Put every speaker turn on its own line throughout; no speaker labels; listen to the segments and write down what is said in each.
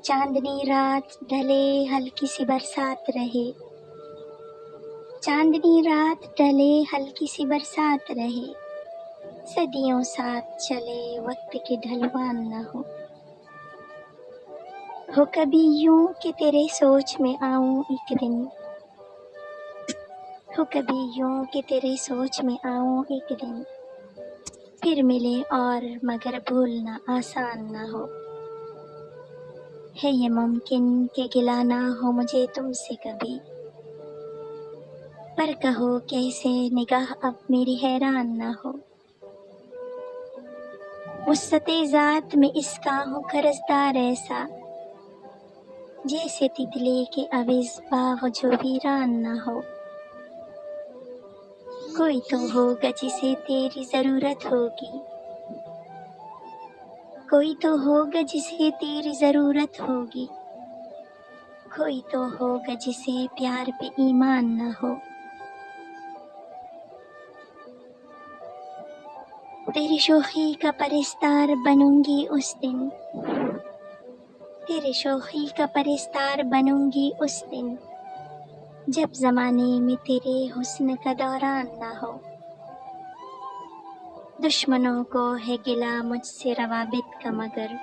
چاندنی رات ڈھلے ہلکی سی برسات رہے، چاندنی رات ڈھلے ہلکی سی برسات رہے، صدیوں ساتھ چلے وقت کے ڈھلوان نہ ہو کبھی یوں کہ تیرے سوچ میں آؤں ایک دن، ہو کبھی یوں کہ تیرے سوچ میں آؤں ایک دن، پھر ملے اور مگر بھولنا آسان نہ ہو، ہے یہ ممکن کہ گلہ نہ ہو مجھے تم سے کبھی، پر کہو کیسے نگاہ اب میری حیران نہ ہو، وسعت ذات میں اس کا ہوں قرضدار ایسا، جیسے تتلی کے عوض باغ جو ویران نہ ہو، کوئی تو ہوگا جسے تیری ضرورت ہوگی، کوئی تو ہوگا جسے تیری ضرورت ہوگی، کوئی تو ہوگا جسے پیار پہ ایمان نہ ہو، تیری شوخی کا پرستار بنوں گی اس دن، تیری شوخی کا پرستار بنوں گی اس دن، جب زمانے میں تیرے حسن کا دوران نہ ہو، دشمنوں کو ہے گلہ مجھ سے روابط کا مگر،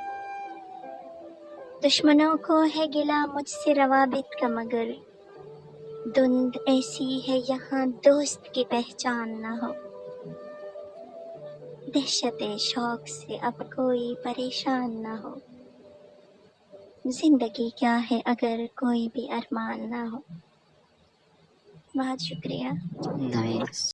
دشمنوں کو ہے گلہ مجھ سے روابط کا مگر، دھند ایسی ہے یہاں دوست کی پہچان نہ ہو، دہشت شوق سے اب کوئی پریشان نہ ہو، زندگی کیا ہے اگر کوئی بھی ارمان نہ ہو۔ بہت شکریہ۔
نائس۔